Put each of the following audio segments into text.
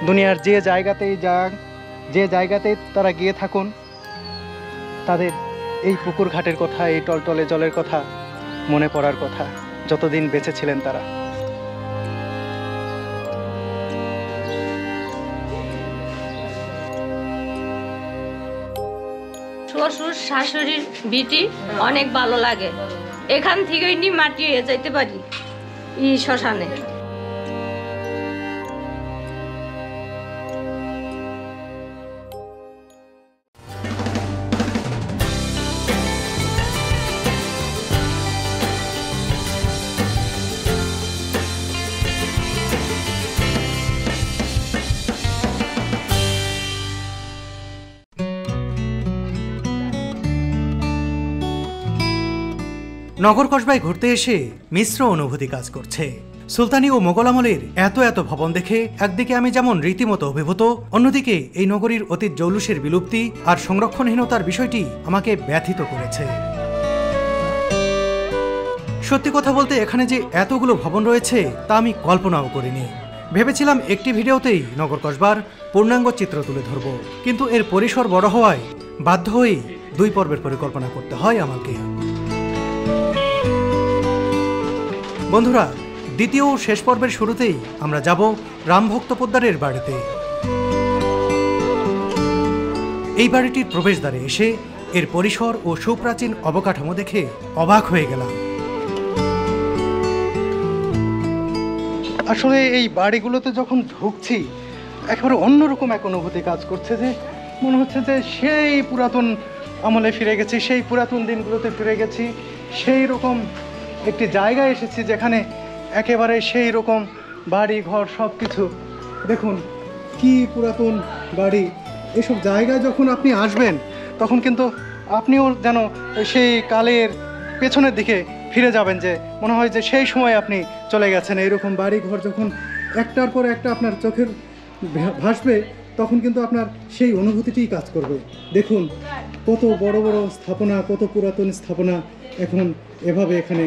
দুনিয়ার যে জায়গাতেই যাক, যে জায়গাতেই তারা গিয়ে থাকুন, তাদের এই পুকুর ঘাটের কথা, এই টলটলে জলের কথা মনে পড়ার কথা, যতদিন বেঁচে ছিলেন তারা। শ্বশুর শাশুড়ির বিটি অনেক ভালো লাগে, এখান থেকে মাটি হয়ে যাইতে পারি এই শ্মশানে। নগর কসবায় ঘুরতে এসে মিশ্র অনুভূতি কাজ করছে। সুলতানি ও মোগল আমলের এত এত ভবন দেখে একদিকে আমি যেমন রীতিমতো অভিভূত, অন্যদিকে এই নগরীর অতীত জৌলুসের বিলুপ্তি আর সংরক্ষণহীনতার বিষয়টি আমাকে ব্যথিত করেছে। সত্যি কথা বলতে এখানে যে এতগুলো ভবন রয়েছে তা আমি কল্পনাও করিনি। ভেবেছিলাম একটি ভিডিওতেই নগর কসবার পূর্ণাঙ্গ চিত্র তুলে ধরব, কিন্তু এর পরিসর বড় হওয়ায় বাধ্য হয়েই 2 পর্বের পরিকল্পনা করতে হয় আমাকে। বন্ধুরা, দ্বিতীয় ও শেষ পর্বের শুরুতেই আমরা যাব রামভক্ত পোদ্দারের বাড়িতে। এই বাড়িটির প্রবেশদ্বারে এসে এর পরিসর ও সুপ্রাচীন অবকাঠামো দেখে অবাক হয়ে গেলাম। আসলে এই বাড়িগুলোতে যখন ঢুকছি একেবারে অন্যরকম এক অনুভূতি কাজ করছে, যে মনে হচ্ছে যে সেই পুরাতন আমলে ফিরে গেছি, সেই পুরাতন দিনগুলোতে ফিরে গেছি, সেই রকম একটি জায়গায় এসেছি যেখানে একেবারে সেই রকম বাড়ি ঘর সব কিছু। দেখুন কি পুরাতন বাড়ি। এসব জায়গায় যখন আপনি আসবেন তখন কিন্তু আপনিও যেন সেই কালের পেছনের দিকে ফিরে যাবেন, যে মনে হয় যে সেই সময় আপনি চলে গেছেন। এইরকম বাড়ি ঘর যখন একটার পর একটা আপনার চোখের ভাসবে তখন কিন্তু আপনার সেই অনুভূতিটিই কাজ করবে। দেখুন কত বড় বড় স্থাপনা, কত পুরাতন স্থাপনা এখন এভাবে এখানে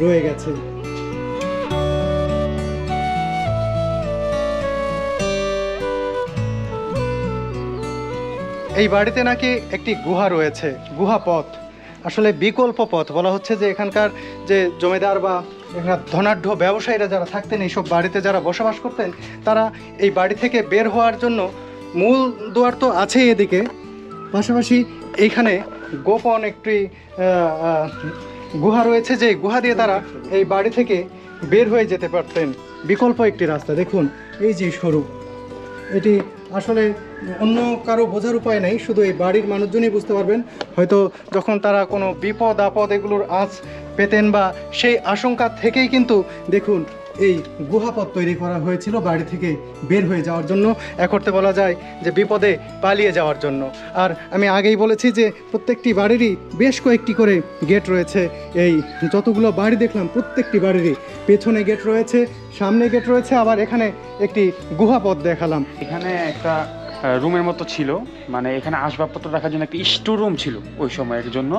রয়ে গেছে। এই বাড়িতে নাকি একটি গুহা রয়েছে, গুহা পথ, আসলে বিকল্প পথ বলা হচ্ছে। যে এখানকার যে জমিদার বা এখানে ধনাঢ্য ব্যবসায়ীরা যারা থাকতেন, এইসব বাড়িতে যারা বসবাস করতেন, তারা এই বাড়ি থেকে বের হওয়ার জন্য মূল দুয়ার তো আছেই এদিকে, পাশাপাশি এইখানে গোপন একটি গুহা রয়েছে, যে গুহা দিয়ে তারা এই বাড়ি থেকে বের হয়ে যেতে পারতেন। বিকল্প একটি রাস্তা দেখুন, এই যে সরু, এটি আসলে অন্য কারো বোঝার উপায় নেই, শুধু এই বাড়ির মানুষজনই বুঝতে পারবেন। হয়তো যখন তারা কোনো বিপদ আপদ এগুলোর আঁচ পেতেন বা সেই আশঙ্কা থেকেই কিন্তু দেখুন এই গুহাপথ তৈরি করা হয়েছিল বাড়ি থেকে বের হয়ে যাওয়ার জন্য, এক অর্থে বলা যায় যে বিপদে পালিয়ে যাওয়ার জন্য। আর আমি আগেই বলেছি যে প্রত্যেকটি বাড়িরই বেশ কয়েকটি করে গেট রয়েছে। এই যতগুলো বাড়ি দেখলাম প্রত্যেকটি বাড়িরই পেছনে গেট রয়েছে, সামনে গেট রয়েছে, আবার এখানে একটি গুহাপথ দেখালাম। এখানে একটা রুমের মতো ছিল, মানে এখানে আসবাবপত্র রাখার জন্য একটা স্টোর রুম ছিল ওই সময়ের জন্য।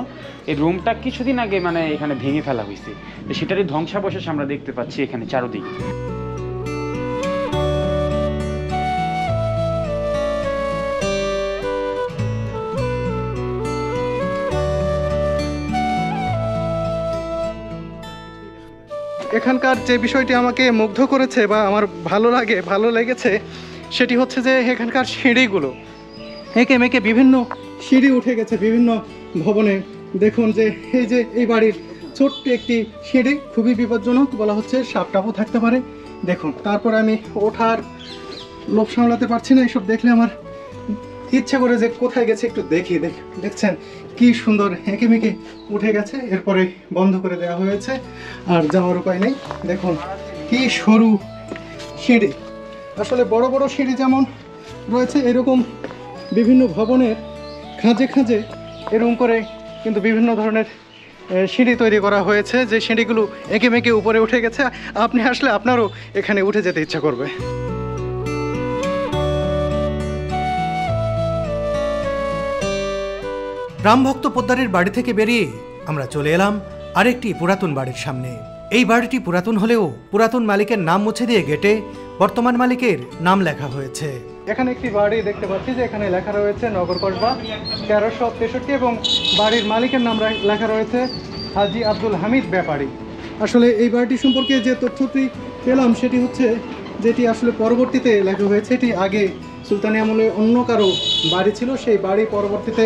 এই রুমটা কিছুদিন আগে মানে এখানে ভেঙে ফেলা হয়েছে, সেটারই ধ্বংসাবশেষ আমরা দেখতে পাচ্ছি এখানে চারদিকে। এখানকার যে বিষয়টি আমাকে মুগ্ধ করেছে বা আমার ভালো লেগেছে সেটি হচ্ছে যে এখানকার সিঁড়িগুলো এঁকে মেঁকে বিভিন্ন সিঁড়ি উঠে গেছে বিভিন্ন ভবনে। দেখুন যে এই বাড়ির ছোট্ট একটি সিঁড়ি, খুবই বিপজ্জনক বলা হচ্ছে, সাপটাপও থাকতে পারে। দেখুন তারপর আমি ওঠার লোভ সামলাতে পারছি না, এসব দেখলে আমার ইচ্ছে করে যে কোথায় গেছে একটু দেখি। দেখছেন কি সুন্দর এঁকে মেঁকে উঠে গেছে, এরপরে বন্ধ করে দেওয়া হয়েছে, আর যাওয়ার উপায় নেই। দেখুন কি সরু সিঁড়ি। আসলে বড় বড় সিঁড়ি যেমন রয়েছে এরকম বিভিন্ন ভবনের খাঁজে খাঁজে এরকম করে কিন্তু বিভিন্ন ধরনের সিঁড়ি তৈরি করা হয়েছে, যে সিঁড়িগুলো এঁকে মেঁকে উপরে উঠে গেছে। আপনি আসলে আপনারও এখানে উঠে যেতে ইচ্ছা করবে। রামভক্ত পোদ্দারের বাড়ি থেকে বেরিয়ে আমরা চলে এলাম আরেকটি পুরাতন বাড়ির সামনে। এই বাড়িটি পুরাতন হলেও পুরাতন মালিকের নাম মুছে দিয়ে গেটে বর্তমান মালিকের নাম লেখা হয়েছে। এখানে একটি বাড়ি দেখতে পাচ্ছি যে এখানে লেখা রয়েছে নগর কসবা 1363 এবং বাড়ির মালিকের নাম লেখা রয়েছে হাজী আব্দুল হামিদ ব্যাপারী। আসলে এই বাড়িটি সম্পর্কে যে তথ্যটি পেলাম সেটি হচ্ছে যেটি আসলে পরবর্তীতে লেখা হয়েছে, এটি আগে সুলতানি আমলে অন্য কারো বাড়ি ছিল, সেই বাড়ি পরবর্তীতে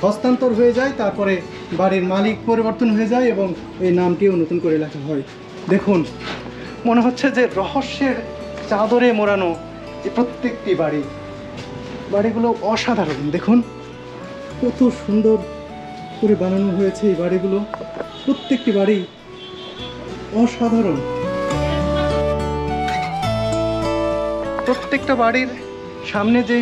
হস্তান্তর হয়ে যায়, তারপরে বাড়ির মালিক পরিবর্তন হয়ে যায় এবং এই নামটিও নতুন করে লেখা হয়। দেখুন, মনে হচ্ছে যে রহস্যের চাদরে মোড়ানো এই প্রত্যেকটি বাড়িগুলো অসাধারণ। দেখুন কত সুন্দর করে বানানো হয়েছে এই বাড়িগুলো, প্রত্যেকটি বাড়ি অসাধারণ। প্রত্যেকটা বাড়ির সামনে যে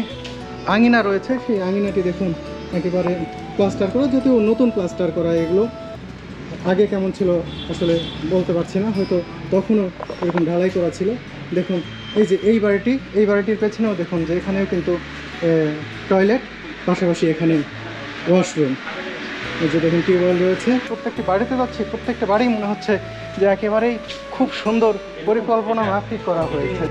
আঙিনা রয়েছে সেই আঙিনাটি দেখুন একেবারে প্লাস্টার করা, যদিও নতুন প্লাস্টার করা। এগুলো আগে কেমন ছিল আসলে বলতে পারছি না, হয়তো তখনও এরকম ঢালাই করা ছিল। দেখুন এই যে এই বাড়িটির পেছনেও দেখুন যে এখানেও কিন্তু টয়লেট, পাশাপাশি এখানে ওয়াশরুম, এই যে দেখুন টিউবওয়েল রয়েছে। প্রত্যেকটি বাড়িতে যাচ্ছি, প্রত্যেকটা বাড়ি মনে হচ্ছে যে একেবারেই খুব সুন্দর পরিকল্পনা মাফিক করা হয়েছে।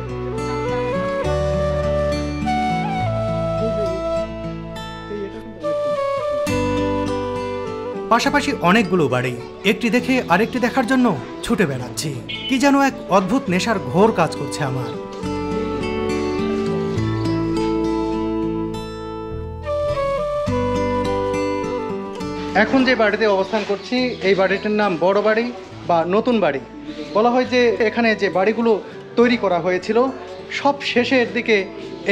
পাশাপাশি অনেকগুলো বাড়ি, একটি দেখে আরেকটি দেখার জন্য ছুটে বেড়াচ্ছি। কি যেন এক অদ্ভুত নেশার ঘোর কাজ করছে আমার। এখন যে বাড়িতে অবস্থান করছি এই বাড়িটির নাম বড় বাড়ি বা নতুন বাড়ি। বলা হয় যে এখানে যে বাড়িগুলো তৈরি করা হয়েছিল সব শেষের দিকে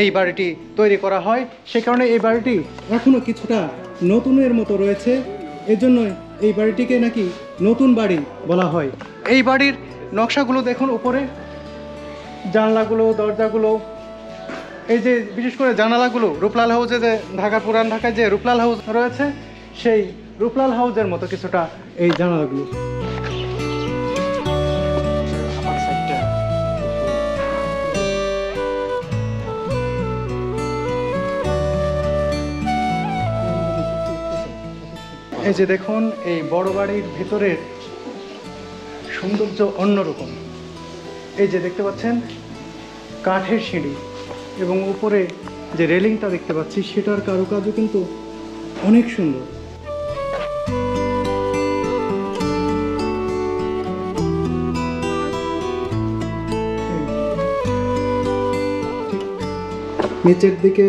এই বাড়িটি তৈরি করা হয়, সে কারণে এই বাড়িটি এখনও কিছুটা নতুনের মতো রয়েছে, এজন্য এই বাড়িটিকে নাকি নতুন বাড়ি বলা হয়। এই বাড়ির নকশাগুলো দেখুন, উপরে জানলাগুলো, দরজাগুলো, এই যে বিশেষ করে জানালাগুলো রূপলাল হাউসে, যে ঢাকা পুরান ঢাকায় যে রূপলাল হাউস রয়েছে সেই রূপলাল হাউসের মতো কিছুটা এই জানালাগুলো। এই যে দেখুন এই বড় বাড়ির ভিতরের সৌন্দর্য অন্যরকম। এই যে দেখতে পাচ্ছেন কাঠের সিঁড়ি এবং উপরে যে রেলিংটা দেখতে পাচ্ছি সেটার কারুকাজও কিন্তু অনেক সুন্দর। নিচের দিকে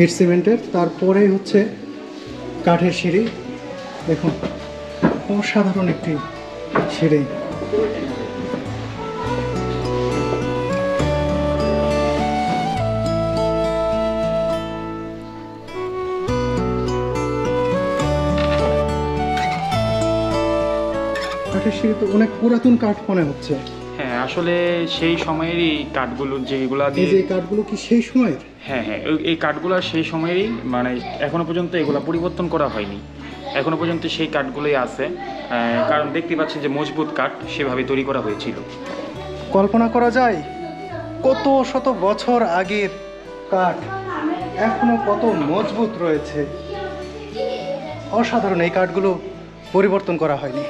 ইট সিমেন্টের, তারপরে হচ্ছে কাঠের সিঁড়ি। দেখুন অসাধারণ একটি সিঁড়ি। কাঠের সিঁড়ি তো অনেক পুরাতন কাঠ মনে হচ্ছে। হ্যাঁ, আসলে সেই সময়েরই কাঠগুলো, যেগুলো এই দিয়ে, যে কাঠগুলো কি সেই সময়ের? হ্যাঁ হ্যাঁ, এই কাঠগুলো সেই সময়েরই, মানে এখনো পর্যন্ত এগুলো পরিবর্তন করা হয়নি, এখনো পর্যন্ত সেই কাঠগুলোই আছে। কারণ দেখতে পাচ্ছেন যে মজবুত কাঠ সেভাবে তৈরি করা হয়েছিল। কল্পনা করা যায় কত শত বছর আগের কাঠ এখনো কত মজবুত রয়েছে। অসাধারণ, এই কাঠগুলো পরিবর্তন করা হয়নি।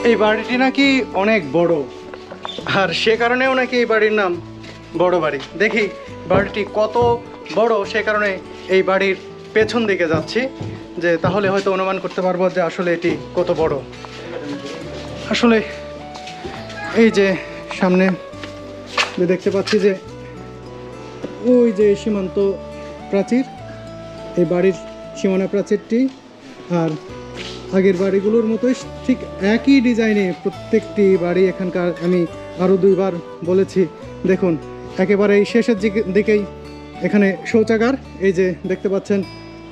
এই বাড়িটি নাকি অনেক বড়, আর সে কারণেও নাকি এই বাড়ির নাম বড় বাড়ি। দেখি বাড়িটি কত বড়, সে কারণে এই বাড়ির পেছন দিকে যাচ্ছি, যে তাহলে হয়তো অনুমান করতে পারবো যে আসলে এটি কত বড়। আসলে এই যে সামনে দেখতে পাচ্ছি যে ওই যে সীমান্ত প্রাচীর, এই বাড়ির সীমানা প্রাচীরটি আর আগের বাড়িগুলোর মতোই ঠিক একই ডিজাইনে প্রত্যেকটি বাড়ি এখানকার। আমি আরও দুইবার বলেছি, দেখুন একেবারে এই শেষের দিকেই এখানে শৌচাগার, এই যে দেখতে পাচ্ছেন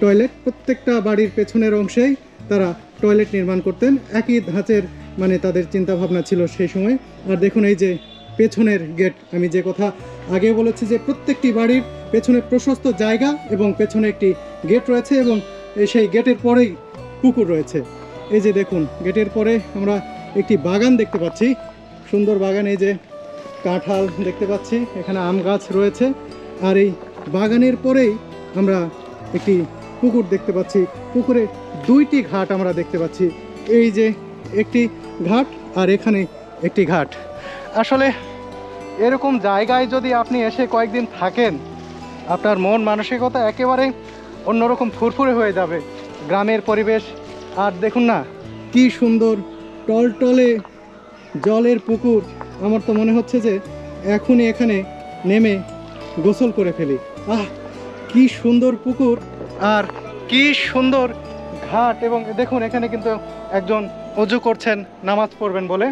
টয়লেট। প্রত্যেকটা বাড়ির পেছনের অংশেই তারা টয়লেট নির্মাণ করতেন, একই ধাঁচের মানে তাদের চিন্তাভাবনা ছিল সেই সময়। আর দেখুন এই যে পেছনের গেট, আমি যে কথা আগে বলেছি যে প্রত্যেকটি বাড়ির পেছনে প্রশস্ত জায়গা এবং পেছনে একটি গেট রয়েছে এবং সেই গেটের পরেই পুকুর রয়েছে। এই যে দেখুন গেটের পরে আমরা একটি বাগান দেখতে পাচ্ছি, সুন্দর বাগান। এই যে কাঁঠাল দেখতে পাচ্ছি, এখানে আম গাছ রয়েছে, আর এই বাগানের পরেই আমরা একটি পুকুর দেখতে পাচ্ছি। পুকুরে দুইটি ঘাট আমরা দেখতে পাচ্ছি, এই যে একটি ঘাট আর এখানে একটি ঘাট। আসলে এরকম জায়গায় যদি আপনি এসে কয়েকদিন থাকেন, আপনার মন মানসিকতা একেবারে অন্যরকম ফুরফুরে হয়ে যাবে। গ্রামের পরিবেশ, আর দেখুন না কি সুন্দর টলটলে জলের পুকুর। আমার তো মনে হচ্ছে যে এখনই এখানে নেমে গোসল করে ফেলি। আহ, কি সুন্দর পুকুর আর কি সুন্দর ঘাট। এবং দেখুন এখানে কিন্তু একজন অজু করছেন নামাজ পড়বেন বলে।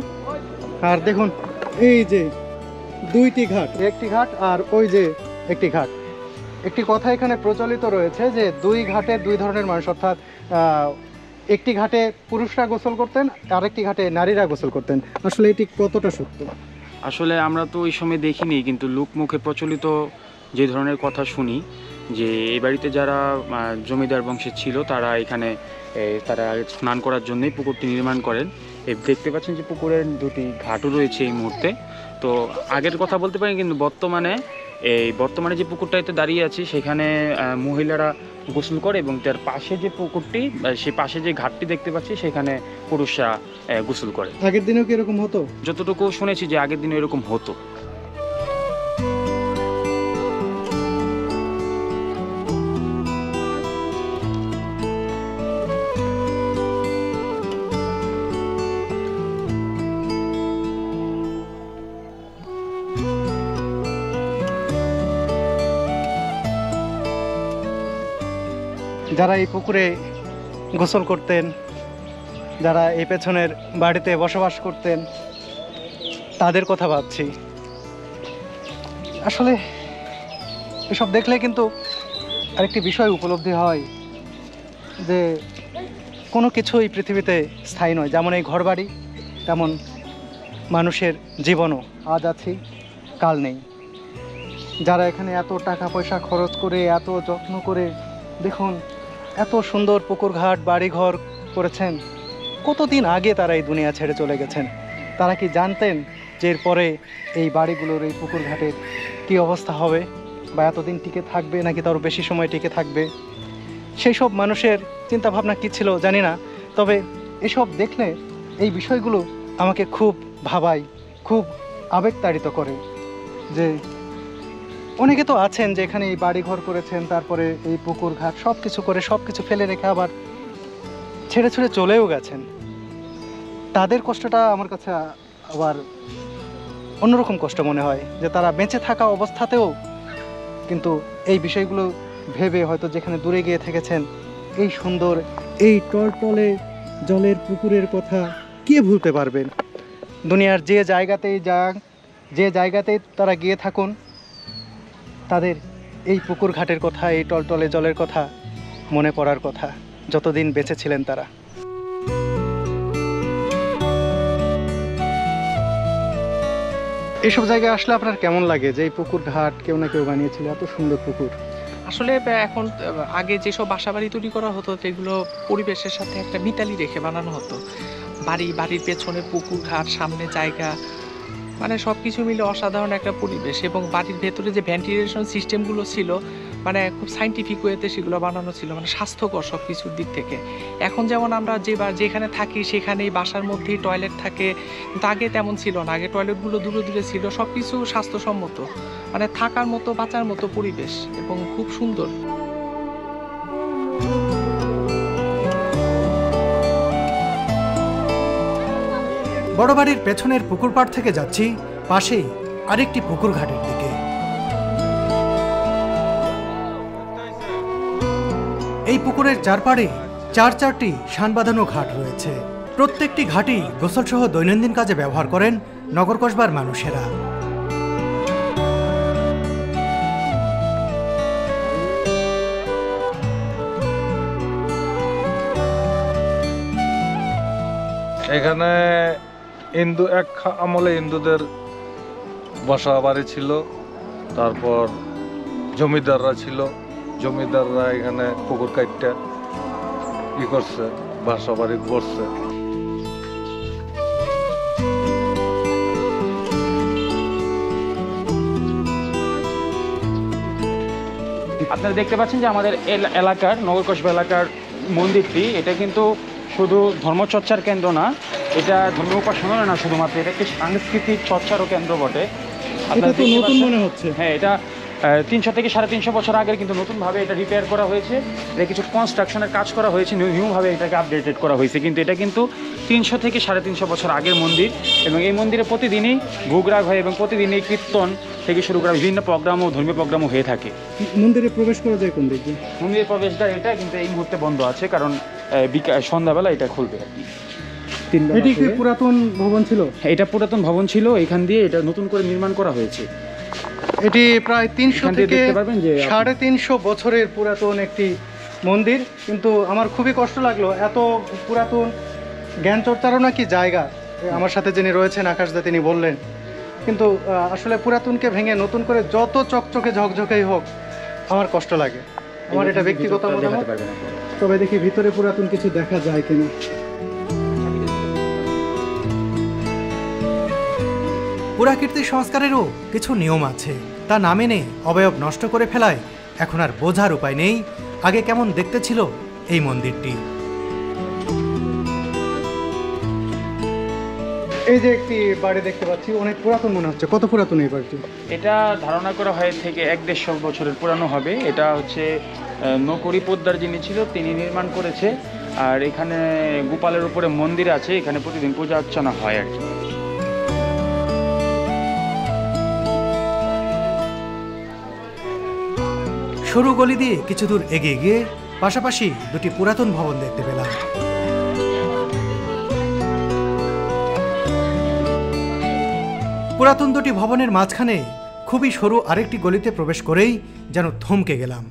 আর দেখুন এই যে দুইটি ঘাট, একটি ঘাট আর ওই যে একটি ঘাট। একটি কথা এখানে প্রচলিত রয়েছে যে দুই ঘাটে দুই ধরনের মানুষ, অর্থাৎ একটি ঘাটে পুরুষরা গোসল করতেন, আরেকটি ঘাটে নারীরা গোসল করতেন। আসলে এটি কতটা সত্য? আসলে আমরা তো ওই সময় দেখিনি, কিন্তু লোকমুখে প্রচলিত যে ধরনের কথা শুনি যে এই বাড়িতে যারা জমিদার বংশের ছিল তারা এখানে তারা স্নান করার জন্যই পুকুরটি নির্মাণ করেন। দেখতে পাচ্ছেন যে পুকুরের দুটি ঘাটও রয়েছে এই মুহূর্তে। তো আগের কথা বলতে পারি, কিন্তু বর্তমানে যে পুকুরটাতে দাঁড়িয়ে আছি সেখানে মহিলারা গোসল করে, এবং তার পাশে যে পুকুরটি, সে পাশে যে ঘাটটি দেখতে পাচ্ছি সেখানে পুরুষরা গোসল করে। আগের দিনেও কি এরকম হতো? যতটুকু শুনেছি যে আগের দিনে এরকম হতো। যারা এই পুকুরে গোসল করতেন, যারা এই পেছনের বাড়িতে বসবাস করতেন, তাদের কথা ভাবছি। আসলে এসব দেখলে কিন্তু আরেকটি বিষয় উপলব্ধি হয় যে কোনো কিছুই পৃথিবীতে স্থায়ী নয়। যেমন এই ঘরবাড়ি, তেমন মানুষের জীবনও। আজ আছি, কাল নেই। যারা এখানে এত টাকা পয়সা খরচ করে, এত যত্ন করে, দেখুন এত সুন্দর পুকুর ঘাট বাড়িঘর করেছেন, কতদিন আগে তারা এই দুনিয়া ছেড়ে চলে গেছেন। তারা কি জানতেন যে এরপরে এই বাড়িগুলোর, এই পুকুর ঘাটের কী অবস্থা হবে, বা এতদিন টিকে থাকবে নাকি তারও বেশি সময় টিকে থাকবে? সেই সব মানুষের চিন্তাভাবনা কী ছিল জানি না, তবে এসব দেখলে এই বিষয়গুলো আমাকে খুব ভাবায়, খুব আবেগতাড়িত করে। যে অনেকে তো আছেন যে এখানে এই বাড়িঘর করেছেন, তারপরে এই পুকুর ঘাট সব কিছু করে, সব কিছু ফেলে রেখে আবার ছেড়ে ছুড়ে চলেও গেছেন। তাদের কষ্টটা আমার কাছে আবার অন্যরকম কষ্ট মনে হয়, যে তারা বেঁচে থাকা অবস্থাতেও কিন্তু এই বিষয়গুলো ভেবে হয়তো যেখানে দূরে গিয়ে থেকেছেন, এই সুন্দর এই টলটলে জলের পুকুরের কথা কে ভুলতে পারবেন? দুনিয়ার যে জায়গাতেই যাক, যে জায়গাতেই তারা গিয়ে থাকুন, তাদের এই পুকুর ঘাটের কথা, এই টলটলে জলের কথা মনে পড়ার কথা, যতদিন বেঁচে ছিলেন তারা। এসব জায়গায় আসলে আপনার কেমন লাগে যে এই পুকুর ঘাট কেউ না কেউ বানিয়েছিল, এত সুন্দর পুকুর? আসলে এখন আগে যেসব বাসাবাড়ি তৈরি করা হতো সেগুলো পরিবেশের সাথে একটা মিতালি রেখে বানানো হতো। বাড়ির পেছনে পুকুর ঘাট, সামনে জায়গা, মানে সব কিছু মিলে অসাধারণ একটা পরিবেশ। এবং বাড়ির ভেতরে যে ভেন্টিলেশন সিস্টেমগুলো ছিল, মানে খুব সাইন্টিফিক ওয়েতে সেগুলো বানানো ছিল, মানে স্বাস্থ্যকর সব কিছুর দিক থেকে। এখন যেমন আমরা যেখানে থাকি সেখানেই বাসার মধ্যেই টয়লেট থাকে, কিন্তু আগে তেমন ছিল না। আগে টয়লেটগুলো দূরে দূরে ছিল, সব কিছু স্বাস্থ্যসম্মত, মানে থাকার মতো বাঁচার মতো পরিবেশ এবং খুব সুন্দর। বড় বাড়ির পেছনের পুকুর পাড় থেকে যাচ্ছি পাশেই আরেকটি পুকুর ঘাটের দিকে। এই পুকুরের চারপাড়ে চারটি শান বাঁধানো ঘাট রয়েছে। প্রত্যেকটি ঘাটই গোসলসহ দৈনন্দিন কাজে ব্যবহার করেন নগর কসবার মানুষেরা। এখানে এক আমলে হিন্দুদের বসা বাড়ি ছিল, তারপর জমিদাররা ছিল, জমিদাররা এখানে পুকুর কাটটা করছে, বাসা বাড়ি করছে। আপনারা দেখতে পাচ্ছেন যে আমাদের এলাকার নগর কসবা এলাকার মন্দিরটি, এটা কিন্তু শুধু ধর্মচর্চার কেন্দ্র না, এটা ধর্মীয় উপাসনাও না শুধুমাত্র, এটা একটি সাংস্কৃতিক চর্চারও কেন্দ্র বটে। এটা তো দেখতে নতুন পাচ্ছেন- মনে হচ্ছে। হ্যাঁ, এটা 300 থেকে 350 বছর আগের কিন্তু নতুনভাবে এটা রিপেয়ার করা হয়েছে, এটা কিছু কনস্ট্রাকশনের কাজ করা হয়েছে, নিউভাবে এটাকে আপডেটেড করা হয়েছে, কিন্তু এটা কিন্তু 300 থেকে 350 বছর আগের মন্দির। এবং এই মন্দিরে প্রতিদিনই ভোগরাগ হয় এবং প্রতিদিনই কীর্তন থেকে শুরু করা বিভিন্ন প্রোগ্রাম ও ধর্মীয় প্রোগ্রামও হয়ে থাকে। মন্দিরে প্রবেশ করা যায় কোন দিক দিয়ে? মন্দিরের প্রবেশদ্বার এটা, কিন্তু এই মুহূর্তে বন্ধ আছে, কারণ সন্ধ্যাবেলা এটা খুলবে আর কি। এটি কি পুরাতন ভবন ছিল? এটা পুরাতন ভবন ছিল, এখান দিয়ে এটা নতুন করে নির্মাণ করা হয়েছে। এটি প্রায় 300 এখান দিয়ে থেকে দেখতে পারবেন যে 350 বছরের পুরাতন একটি মন্দির। কিন্তু আমার খুবই কষ্ট লাগলো, এত পুরাতন জ্ঞান চর্চারও নাকি জায়গা। আমার সাথে যিনি রয়েছেন আকাশদা, তিনি বললেন। কিন্তু আসলে পুরাতনকে ভেঙে নতুন করে যত চকচকে ঝকঝকেই হোক, আমার কষ্ট লাগে। আমার এটা ব্যক্তিগত মতামত। তবে দেখি ভিতরে পুরাতন কিছু দেখা যায় কিনা। পুরাকীর্তি সংস্কারেরও কিছু নিয়ম আছে, তা না মেনে অবয়ব নষ্ট করে ফেলায় এখন আর বোঝার উপায় নেই আগে কেমন দেখতে ছিল এই মন্দিরটি। এই যে একটি বাড়ি দেখতে পাচ্ছি, অনেক পুরাতন মনে হচ্ছে। কত পুরাতন এই বাড়িটি? এটা ধারণা করা হয় থেকে 150 বছরের পুরানো হবে। এটা হচ্ছে নকরি পোদ্দার যিনি ছিল তিনি নির্মাণ করেছে। আর এখানে গোপালের উপরে মন্দির আছে, এখানে প্রতিদিন পূজা অর্চনা হয় আর কি। সরু গলি দিয়ে কিছু দূর এগিয়ে গিয়ে পাশাপাশি দুটি পুরাতন ভবন দেখতে পেলাম। পুরাতন দুটি ভবনের মাঝখানে খুবই সরু আরেকটি গলিতে প্রবেশ করেই যেন থমকে গেলাম।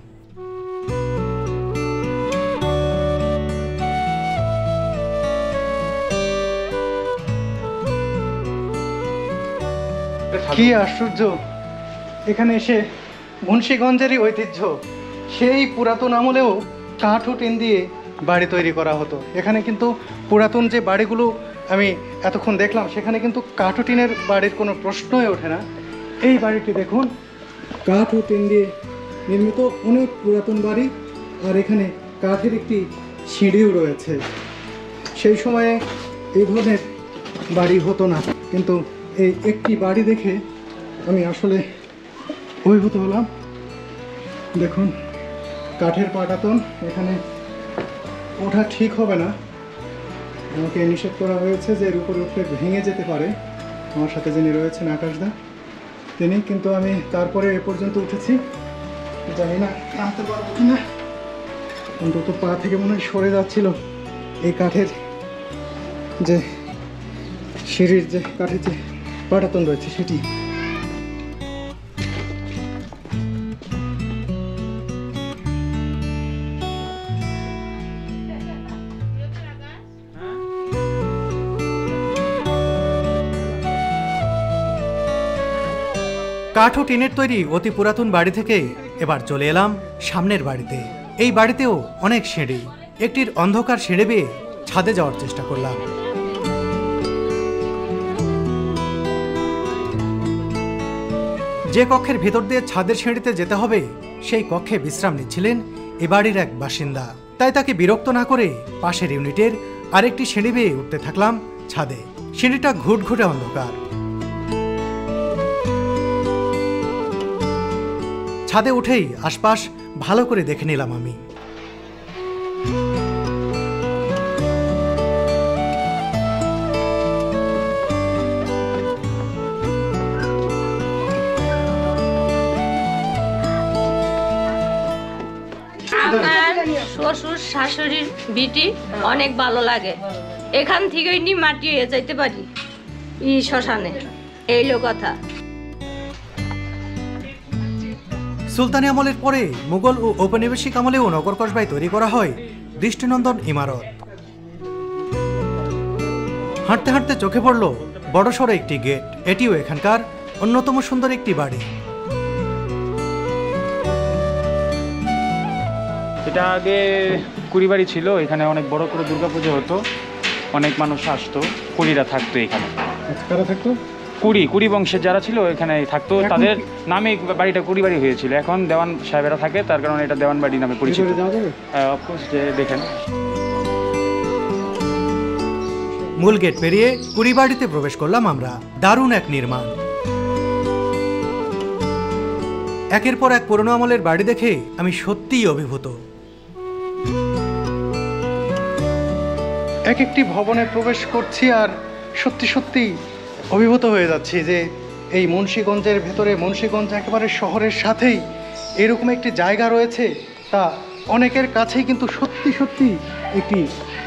কি আশ্চর্য! এখানে এসে মুন্সিগঞ্জেরই ঐতিহ্য, সেই পুরাতন আমলেও কাঠ ও টিন দিয়ে বাড়ি তৈরি করা হতো। এখানে কিন্তু পুরাতন যে বাড়িগুলো আমি এতক্ষণ দেখলাম, সেখানে কিন্তু কাঠ ও টিনের বাড়ির কোনো প্রশ্নই ওঠে না। এই বাড়িটি দেখুন, কাঠ ও টিন দিয়ে নির্মিত অনেক পুরাতন বাড়ি, আর এখানে কাঠের একটি সিঁড়িও রয়েছে। সেই সময়ে এই ধরনের বাড়ি হতো না, কিন্তু এই একটি বাড়ি দেখে আমি আসলে অভিভূত হলাম। দেখুন, কাঠের পাটাতন, এখানে ওঠা ঠিক হবে না, আমাকে নিষেধ করা হয়েছে যে এর উপরে উঠলে ভেঙে যেতে পারে। আমার সাথে যিনি রয়েছেন আকাশদা, তিনি, কিন্তু আমি তারপরে এ পর্যন্ত উঠেছি, জানি না নামতে পারবো কিনা। অন্তত পা থেকে মনে হয় সরে যাচ্ছিল এই কাঠের যে সিঁড়ির যে কাঠের যে পাটাতন রয়েছে সেটি। কাঠ ও টিনের তৈরি অতি পুরাতন বাড়ি থেকে এবার চলে এলাম সামনের বাড়িতে। এই বাড়িতেও অনেক সিঁড়ি, একটির অন্ধকার সিঁড়ি বেয়ে ছাদে যাওয়ার চেষ্টা করলাম। যে কক্ষের ভেতর দিয়ে ছাদের সিঁড়িতে যেতে হবে, সেই কক্ষে বিশ্রাম নিচ্ছিলেন এ বাড়ির এক বাসিন্দা। তাই তাকে বিরক্ত না করে পাশের ইউনিটের আরেকটি সিঁড়ি বেয়ে উঠতে থাকলাম ছাদে। সিঁড়িটা ঘুটঘুটে অন্ধকার। ছাদে উঠেই আশপাশ ভালো করে দেখে নিলাম আমি। আমার শ্বশুর শাশুড়ির বিটি অনেক ভালো লাগে, এখান থেকেই নি মাটি হয়ে যাইতে পারি শ্মশানে, এইলো কথা। সুলতানি আমলের পরে মুঘল ও ঔপনিবেশিক আমলেও নগর কসবায় তৈরি করা হয় দৃষ্টিনন্দন ইমারত। হাঁটতে হাঁটতে চোখে পড়ল বড়সড় একটি গেট। এটিও এখানকার অন্যতম সুন্দর একটি বাড়ি। এটা আগে কুড়িবাড়ি ছিল, এখানে অনেক বড় করে দুর্গাপুজো হতো, অনেক মানুষ আসতো, কুড়িরা থাকতো এখানে। কারা থাকতো? কুড়ি বংশের যারা ছিল এখানে থাকতো, তাদের নামে বাড়িটা কুড়ি বাড়ি হয়েছিল। এখন দেওয়ান সাহেবেরা থাকে, তার কারণে এটা দেওয়ান বাড়ি নামে পরিচিত। ভিতরে যাওয়া যাবে? অফকোর্স, যে দেখেন। মূল গেট পেরিয়ে কুড়িবাড়িতে প্রবেশ করলাম আমরা। দারুণ এক নির্মাণ। একের পর এক পুরনো আমলের বাড়ি দেখে আমি সত্যিই অভিভূত। এক একটি ভবনে প্রবেশ করছি আর সত্যি সত্যি অভিভূত হয়ে যাচ্ছি যে এই মুন্সিগঞ্জের ভেতরে, মুন্সিগঞ্জ একেবারে শহরের সাথেই এরকম একটি জায়গা রয়েছে, তা অনেকের কাছেই কিন্তু সত্যি সত্যি একটি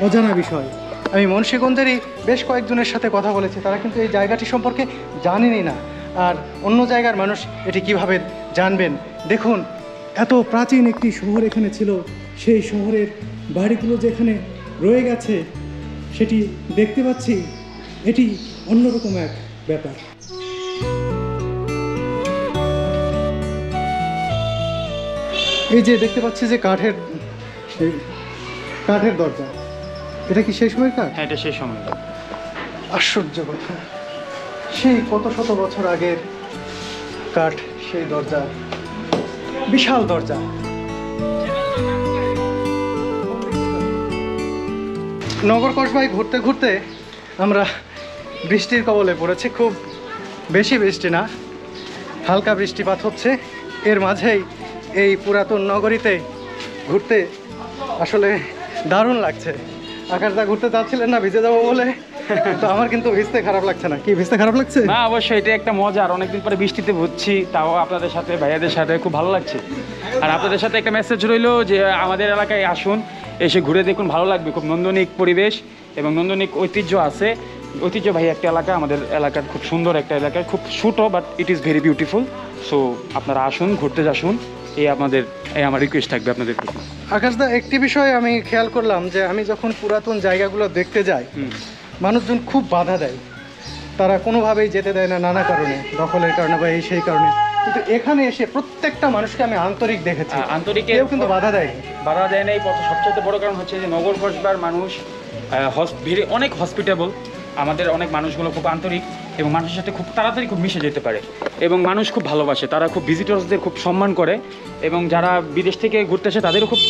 অজানা বিষয়। আমি মুন্সিগঞ্জেরই বেশ কয়েকজনের সাথে কথা বলেছি, তারা কিন্তু এই জায়গাটি সম্পর্কে জানেনই না। আর অন্য জায়গার মানুষ এটি কিভাবে জানবেন? দেখুন, এত প্রাচীন একটি শহর এখানে ছিল, সেই শহরের বাড়িগুলো যেখানে রয়ে গেছে সেটি দেখতে পাচ্ছি। এটি অন্যরকম এক ব্যাপার। এই যে দেখতে পাচ্ছি যে কাঠের দরজা, এটা কি সেই সময়ের কাঠ? হ্যাঁ, এটা সেই সময়। আশ্চর্য কথা, সেই কত শত বছর আগের কাঠ, সেই দরজা, বিশাল দরজা। নগর কসবায় ঘুরতে ঘুরতে আমরা বৃষ্টির কবলে পড়েছি। খুব বেশি বৃষ্টি না, হালকা বৃষ্টিপাত হচ্ছে। এর মাঝেই এই পুরাতন নগরীতে ঘুরতে আসলে দারুণ লাগছে। আকাশদা ঘুরতে চাচ্ছিলেন না ভিজে যাবো বলে, তো আমার কিন্তু ভিজতে খারাপ লাগছে না। কি ভিজতে খারাপ লাগছে? না, অবশ্যই এটা একটা মজা। আর অনেকদিন পরে বৃষ্টিতে ভুগছি, তাও আপনাদের সাথে, ভাইয়াদের সাথে খুব ভালো লাগছে। আর আপনাদের সাথে একটা মেসেজ রইলো যে আমাদের এলাকায় আসুন, এসে ঘুরে দেখুন, ভালো লাগবে। খুব নন্দনিক পরিবেশ এবং নন্দনিক ঐতিহ্য আছে। ঐতিহ্যবাহী একটা এলাকা, আমাদের এলাকার খুব সুন্দর একটা এলাকা, খুব ছোটো, but it is very beautiful. So আপনারা আসুন, ঘুরতে আসুন, এই আমার রিকোয়েস্ট থাকবে আপনাদের প্রতি। আকাশদা, একটি বিষয় আমি খেয়াল করলাম যে আমি যখন পুরাতন জায়গাগুলো দেখতে যাই, মানুষজন খুব বাধা দেয়, তারা কোনোভাবেই যেতে দেয় না, নানা কারণে, দখলের কারণে বা এই সেই কারণে। কিন্তু এখানে এসে প্রত্যেকটা মানুষকে আমি আন্তরিক দেখেছি, আন্তরিক, কেউ কিন্তু বাধা দেয় না। এই সবচেয়ে বড় কারণ হচ্ছে যে নগর কসবার মানুষ অনেক হসপিটেবল। আমাদের অনেক মানুষগুলো খুব আন্তরিক এবং মানুষের সাথে খুব তাড়াতাড়ি খুব মিশে যেতে পারে এবং মানুষ খুব ভালোবাসে। তারা খুব ভিজিটর্সদের খুব সম্মান করে এবং যারা বিদেশ থেকে ঘুরতে আসে তাদেরও খুব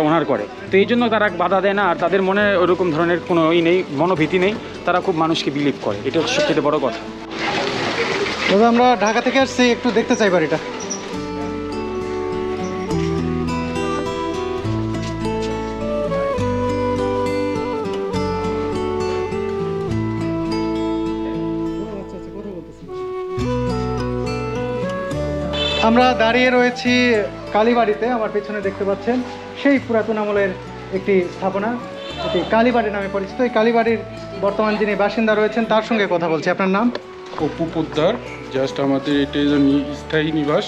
ওনার করে। তো এই জন্য তারা বাধা দেয় না, আর তাদের মনে ওরকম ধরনের কোনো মনোভীতি নেই। তারা খুব মানুষকে বিলিভ করে, এটা হচ্ছে সবচেয়ে বড় কথা। দাদা, আমরা ঢাকা থেকে আসছি, একটু দেখতে চাই বাড়িটা। আমরা দাঁড়িয়ে রয়েছি কালীবাড়িতে। আমার পেছনে দেখতে পাচ্ছেন সেই পুরাতন আমলের একটি স্থাপনা, এটি কালীবাড়ি নামে পরিচিত। এই কালীবাড়ির বর্তমান যিনি বাসিন্দা রয়েছেন তার সঙ্গে কথা বলছি। আপনার নাম? অপু পোদ্দার। জাস্ট আমাদের এটা স্থায়ী নিবাস,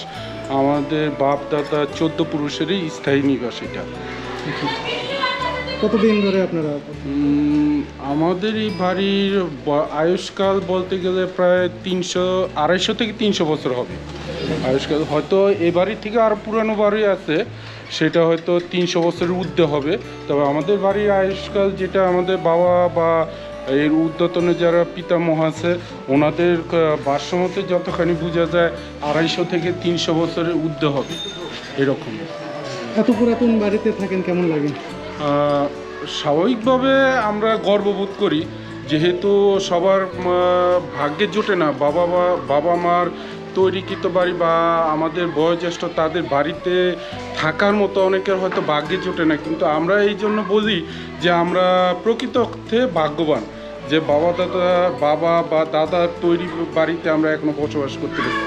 আমাদের বাপ দাদা 14 পুরুষেরই স্থায়ী নিবাস এটা। কতদিন ধরে আপনারা? আমাদের এই বাড়ির আয়ুষ্কাল বলতে গেলে প্রায় 250 থেকে 300 বছর হবে আয়ুষ্কাল। হয়তো এ বাড়ির থেকে আরও পুরানো বাড়ি আছে, সেটা হয়তো 300 বছরের ঊর্ধ্বে হবে। তবে আমাদের বাড়ির আয়ুষ্কাল, যেটা আমাদের বাবা বা এর ঊর্ধ্বতনে যারা পিতামহ আছে ওনাদের ভাষ্যমতে যতখানি বোঝা যায় 250 থেকে 300 বছরের ঊর্ধ্বে হবে এরকম। এত পুরাতন বাড়িতে থাকেন, কেমন লাগে? স্বাভাবিকভাবে আমরা গর্ববোধ করি, যেহেতু সবার ভাগ্যে জোটে না বাবা মার তৈরিকৃত বাড়ি বা আমাদের বয়োজ্যেষ্ঠ তাদের বাড়িতে থাকার মতো অনেকের হয়তো ভাগ্যে জোটে না। কিন্তু আমরা এই জন্য বলি যে আমরা প্রকৃত অর্থে ভাগ্যবান যে বাবা বা দাদার তৈরি বাড়িতে আমরা এখনো বসবাস করতে পারি।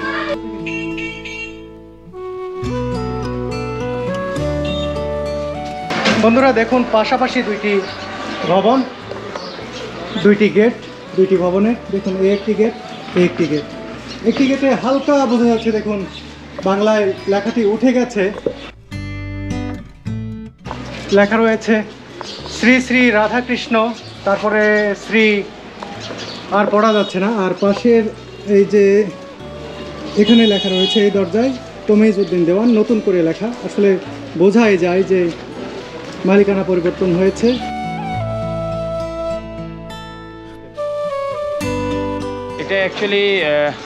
বন্ধুরা দেখুন, পাশাপাশি দুইটি ভবন, দুইটি গেট, দুইটি ভবনে দেখুন, এই একটি গেট, এই একটি গেট। একটি গেটে হালকা বোঝা যাচ্ছে, দেখুন বাংলায় লেখাটি উঠে গেছে, লেখা রয়েছে শ্রী শ্রী রাধাকৃষ্ণ, তারপরে শ্রী, আর পড়া যাচ্ছে না। আর পাশের এই যে এখানে লেখা রয়েছে এই দরজায় তমিজউদ্দিন দেওয়ান, নতুন করে লেখা, আসলে বোঝাই যায় যে মালিকানা পরিবর্তন হয়েছে। এটা অ্যাকচুয়ালি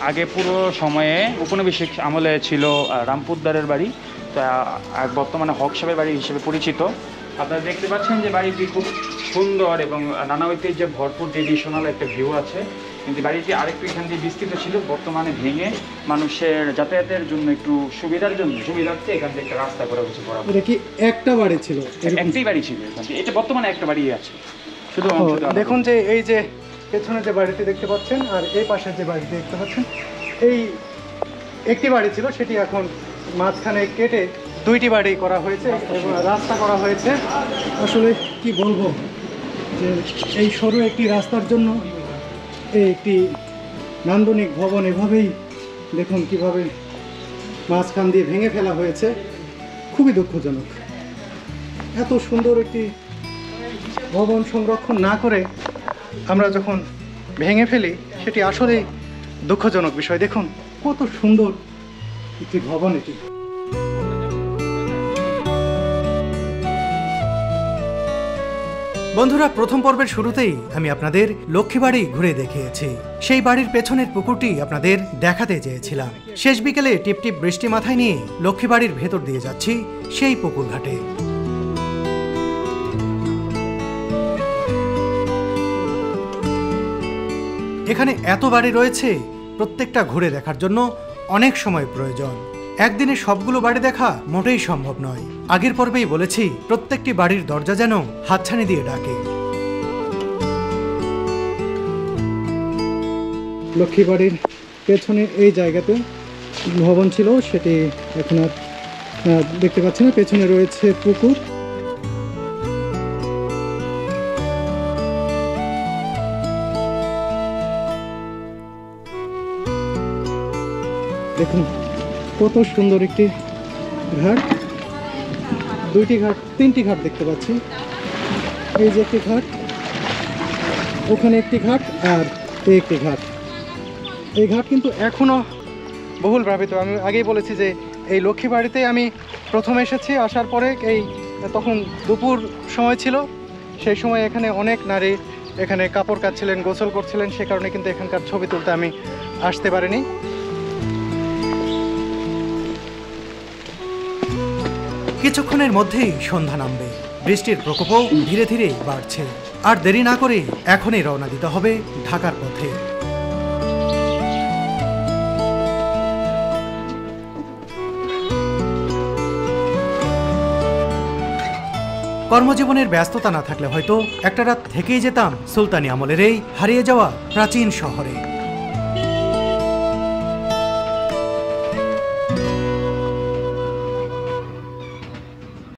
আগে পুরো সময়ে উপনিবেশিক আমলে ছিল রামপুরদারের বাড়ি, তা বর্তমানে হক সাহেবের বাড়ি হিসেবে পরিচিত। আপনারা দেখতে পাচ্ছেন যে বাড়িটি খুব সুন্দর এবং নানা ঐতিহ্যে ভরপুর ট্রেডিশনাল একটা ভিউ আছে, কিন্তু বাড়িটি আরেকটু এখান দিয়ে বিস্তৃত ছিল, বর্তমানে ভেঙে মানুষের যাতায়াতের জন্য একটু সুবিধার্থে এখান থেকে একটা রাস্তা করা হয়েছে বরাবর। এটা কি একটা বাড়ি ছিল? একটাই বাড়ি ছিল এখান থেকে, এটা বর্তমানে একটা বাড়ি আছে শুধু। দেখুন যে এই যে পেছনে যে বাড়িটি দেখতে পাচ্ছেন আর এই পাশে যে বাড়িটি দেখতে পাচ্ছেন, এই একটি বাড়ি ছিল, সেটি এখন মাঝখানে কেটে দুইটি বাড়ি করা হয়েছে এবং রাস্তা করা হয়েছে। আসলে কি বলবো যে এই সরু একটি রাস্তার জন্য এই একটি নান্দনিক ভবন এভাবেই দেখুন কিভাবে মাঝখান দিয়ে ভেঙে ফেলা হয়েছে, খুবই দুঃখজনক। এত সুন্দর একটি ভবন সংরক্ষণ না করে আমরা যখন ভেঙে ফেলি সেটি আসলেই দুঃখজনক বিষয়। দেখুন কত সুন্দর একটি ভবন এটি। বন্ধুরা, প্রথম পর্বের শুরুতেই আমি আপনাদের লক্ষ্মীবাড়ি ঘুরে দেখিয়েছি। সেই বাড়ির পেছনের পুকুরটি আপনাদের দেখাতে চেয়েছিলাম। শেষ বিকেলে টিপটিপ বৃষ্টি মাথায় নিয়ে লক্ষ্মীবাড়ির ভেতর দিয়ে যাচ্ছি সেই পুকুর ঘাটে। এখানে এত বাড়ি রয়েছে, প্রত্যেকটা ঘুরে দেখার জন্য অনেক সময় প্রয়োজন। একদিনে সবগুলো বাড়ি দেখা মোটেই সম্ভব নয়। আগের পর্বেই বলেছি, প্রত্যেকটি বাড়ির দরজা যেন হাতছানি দিয়ে ডাকে। লক্ষ্মীবাড়ির পেছনে এই জায়গাতে ভবন ছিল, সেটি এখন আর দেখতে পাচ্ছি না। পেছনে রয়েছে পুকুর। দেখুন কত সুন্দর একটি ঘাট, দুইটি ঘাট, তিনটি ঘাট দেখতে পাচ্ছি। এই যে একটি ঘাট, ওখানে একটি ঘাট আর এই একটি ঘাট। এই ঘাট কিন্তু এখনও বহুল ভাবিত। আমি আগেই বলেছি যে এই লক্ষ্মীবাড়িতে আমি প্রথম এসেছি, আসার পরে তখন দুপুর সময় ছিল, সেই সময় এখানে অনেক নারী এখানে কাপড় কাচ্ছিলেন, গোসল করছিলেন, সে কারণে কিন্তু এখানকার ছবি তুলতে আমি আসতে পারিনি। কিছুক্ষণের মধ্যেই সন্ধ্যা নামবে, বৃষ্টির প্রকোপও ধীরে ধীরে বাড়ছে। আর দেরি না করে এখনই রওনা দিতে হবে ঢাকার পথে। কর্মজীবনের ব্যস্ততা না থাকলে হয়তো একটা রাত থেকেই যেতাম সুলতানি আমলের এই হারিয়ে যাওয়া প্রাচীন শহরে।